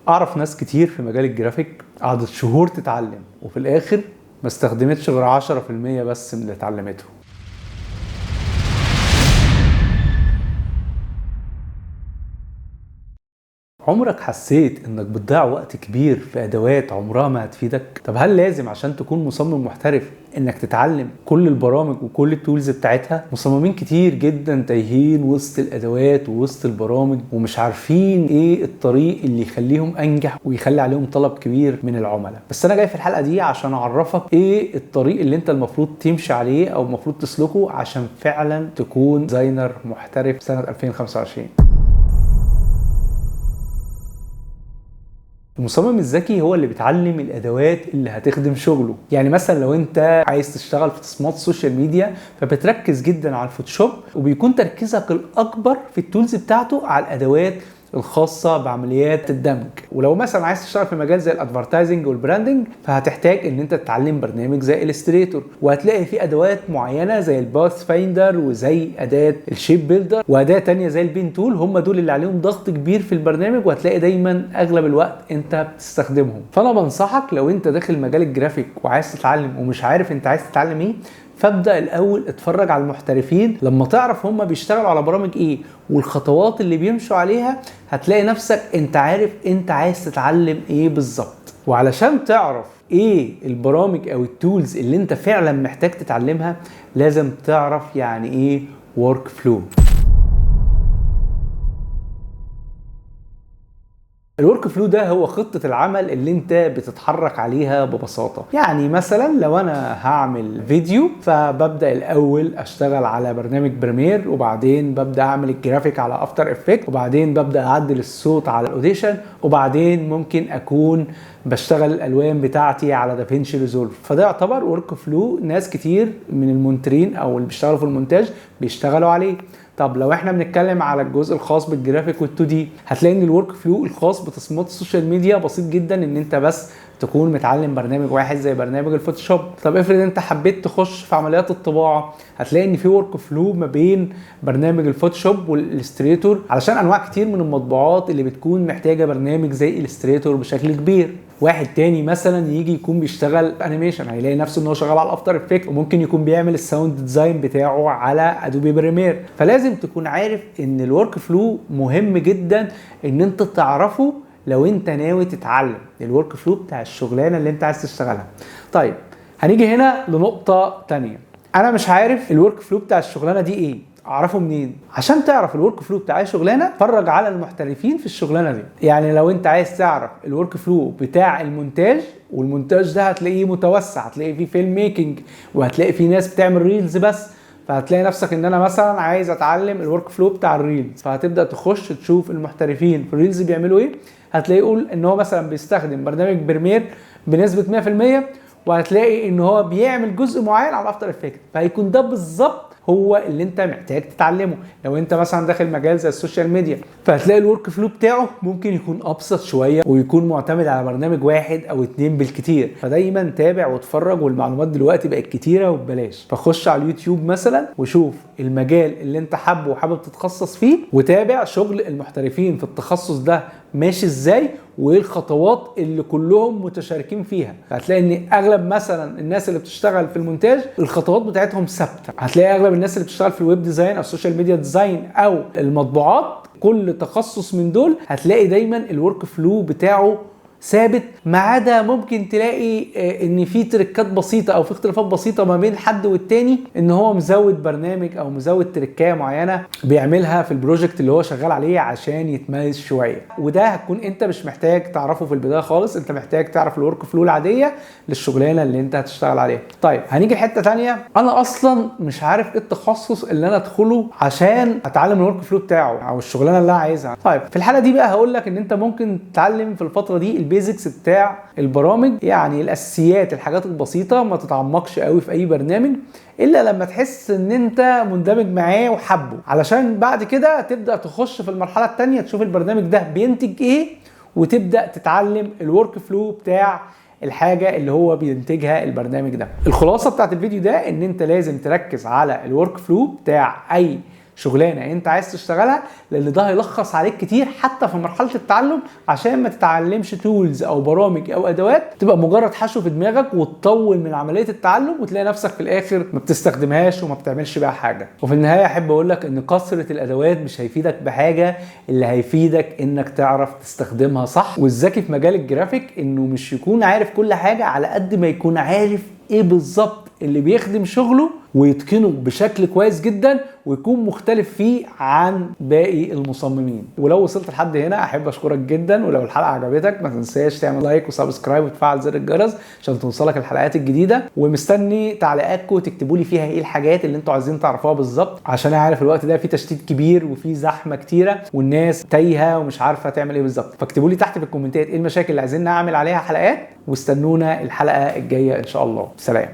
اعرف ناس كتير في مجال الجرافيك قعدت شهور تتعلم وفي الاخر ما استخدمتش غير 10% بس من اللي اتعلمته. عمرك حسيت انك بتضيع وقت كبير في ادوات عمرها ما هتفيدك؟ طب هل لازم عشان تكون مصمم محترف انك تتعلم كل البرامج وكل التولز بتاعتها؟ مصممين كتير جدا تايهين وسط الادوات ووسط البرامج ومش عارفين ايه الطريق اللي يخليهم انجح ويخلي عليهم طلب كبير من العملاء. بس انا جاي في الحلقة دي عشان اعرفك ايه الطريق اللي انت المفروض تمشي عليه او المفروض تسلكه عشان فعلا تكون ديزاينر محترف سنة 2025. المصمم الذكي هو اللي بيتعلم الادوات اللي هتخدم شغله. يعني مثلا لو انت عايز تشتغل في تصميمات السوشيال ميديا فبتركز جدا على الفوتوشوب وبيكون تركيزك الاكبر في التولز بتاعته على الادوات الخاصة بعمليات الدمج. ولو مثلا عايز تشتغل في مجال زي الادفرتايزنج والبراندنج فهتحتاج ان انت تتعلم برنامج زي الستريتور، وهتلاقي فيه ادوات معينة زي الباث فايندر وزي اداة الشيب بيلدر واداة تانية زي البين تول، هم دول اللي عليهم ضغط كبير في البرنامج وهتلاقي دايما اغلب الوقت انت بتستخدمهم. فانا بنصحك لو انت داخل مجال الجرافيك وعايز تتعلم ومش عارف انت عايز تتعلم ايه، فابدأ الأول اتفرج على المحترفين. لما تعرف هم بيشتغلوا على برامج ايه والخطوات اللي بيمشوا عليها هتلاقي نفسك انت عارف انت عايز تتعلم ايه بالظبط. وعلشان تعرف ايه البرامج او التولز اللي انت فعلا محتاج تتعلمها لازم تعرف يعني ايه ورك فلو. الورك فلو ده هو خطة العمل اللي انت بتتحرك عليها ببساطة. يعني مثلا لو انا هعمل فيديو فببدأ الاول اشتغل على برنامج بريمير، وبعدين ببدأ اعمل الجرافيك على افتر افكت، وبعدين ببدأ اعدل الصوت على الاوديشن، وبعدين ممكن اكون بشتغل الالوان بتاعتي على دافينشي ريزولف. فده يعتبر ورك فلو ناس كتير من المونترين او اللي بيشتغلوا في المونتاج بيشتغلوا عليه. طب لو احنا بنتكلم على الجزء الخاص بالجرافيك وال2 دي هتلاقي ان الورك فلو الخاص بتصميمات السوشيال ميديا بسيط جدا، ان انت بس تكون متعلم برنامج واحد زي برنامج الفوتوشوب. طب افرض انت حبيت تخش في عمليات الطباعه هتلاقي ان في ورك فلو ما بين برنامج الفوتوشوب والإليستريتور، علشان انواع كتير من المطبوعات اللي بتكون محتاجه برنامج زي إليستريتور بشكل كبير. واحد تاني مثلا يجي يكون بيشتغل انيميشن هيلاقي نفسه ان هو شغال على الافتر افكت، وممكن يكون بيعمل الساوند ديزاين بتاعه على ادوبي بريمير. فلازم تكون عارف ان الورك فلو مهم جدا ان انت تعرفه لو انت ناوي تتعلم الورك فلو بتاع الشغلانه اللي انت عايز تشتغلها. طيب هنيجي هنا لنقطه تانية، انا مش عارف الورك فلو بتاع الشغلانه دي ايه، اعرفه منين؟ عشان تعرف الورك فلو بتاع اي شغلانه اتفرج على المحترفين في الشغلانه دي. يعني لو انت عايز تعرف الورك فلو بتاع المونتاج، والمونتاج ده هتلاقيه متوسع، هتلاقي فيه فيلم ميكنج وهتلاقي فيه ناس بتعمل ريلز بس، فهتلاقي نفسك ان انا مثلا عايز اتعلم الورك فلو بتاع الريلز، فهتبدا تخش تشوف المحترفين في الريلز بيعملوا ايه. هتلاقي يقول ان هو مثلا بيستخدم برنامج بريمير بنسبه 100%، وهتلاقي ان هو بيعمل جزء معين على افتر افكت، فهيكون ده بالظبط هو اللي انت محتاج تتعلمه. لو انت مثلا داخل مجال زي السوشيال ميديا فهتلاقي الورك فلو بتاعه ممكن يكون ابسط شويه ويكون معتمد على برنامج واحد او اتنين بالكتير. فدايما تابع واتفرج، والمعلومات دلوقتي بقت كتيره وببلاش. فخش على اليوتيوب مثلا وشوف المجال اللي انت حابه وحابب تتخصص فيه، وتابع شغل المحترفين في التخصص ده ماشي ازاي وايه الخطوات اللي كلهم متشاركين فيها. هتلاقي ان اغلب مثلا الناس اللي بتشتغل في المونتاج الخطوات بتاعتهم ثابته. هتلاقي اغلب الناس اللي بتشتغل في الويب ديزاين او السوشيال ميديا ديزاين او المطبوعات كل تخصص من دول هتلاقي دايما الورك فلو بتاعه ثابت، ما عدا ممكن تلاقي ان في تريكات بسيطه او في اختلافات بسيطه ما بين حد والتاني، ان هو مزود برنامج او مزود تريكايه معينه بيعملها في البروجكت اللي هو شغال عليه عشان يتميز شويه. وده هتكون انت مش محتاج تعرفه في البدايه خالص، انت محتاج تعرف الورك فلو العاديه للشغلانه اللي انت هتشتغل عليها. طيب هنيجي لحته ثانيه، انا اصلا مش عارف ايه التخصص اللي انا ادخله عشان اتعلم الورك فلو بتاعه او الشغلانه اللي انا عايزها. طيب في الحاله دي بقى هقول لك ان انت ممكن تتعلم في الفتره دي البيزكس بتاع البرامج، يعني الاساسيات، الحاجات البسيطه، ما تتعمقش قوي في اي برنامج الا لما تحس ان انت مندمج معاه وحبه، علشان بعد كده تبدا تخش في المرحله الثانيه تشوف البرنامج ده بينتج ايه وتبدا تتعلم الورك فلو بتاع الحاجه اللي هو بينتجها البرنامج ده. الخلاصه بتاعت الفيديو ده ان انت لازم تركز على الورك فلو بتاع اي شغلانه انت عايز تشتغلها، لان ده هيلخص عليك كتير حتى في مرحله التعلم، عشان ما تتعلمش تولز او برامج او ادوات تبقى مجرد حشو في دماغك وتطول من عمليه التعلم وتلاقي نفسك في الاخر ما بتستخدمهاش وما بتعملش بيها حاجه. وفي النهايه احب اقول لك ان كثره الادوات مش هيفيدك بحاجه، اللي هيفيدك انك تعرف تستخدمها صح. والذكي في مجال الجرافيك انه مش يكون عارف كل حاجه، على قد ما يكون عارف ايه بالظبط اللي بيخدم شغله ويتقنه بشكل كويس جدا ويكون مختلف فيه عن باقي المصممين. ولو وصلت لحد هنا احب اشكرك جدا، ولو الحلقه عجبتك ما تنساش تعمل لايك وسبسكرايب وتفعل زر الجرس عشان توصلك الحلقات الجديده. ومستني تعليقاتكم وتكتبوا لي فيها ايه الحاجات اللي انتوا عايزين تعرفوها بالظبط، عشان اعرف الوقت ده فيه تشتيت كبير وفيه زحمه كتيره والناس تايهه ومش عارفه تعمل ايه بالظبط. فاكتبوا لي تحت في الكومنتات ايه المشاكل اللي عايزين نعمل عليها حلقات، واستنونا الحلقه الجايه ان شاء الله. سلام.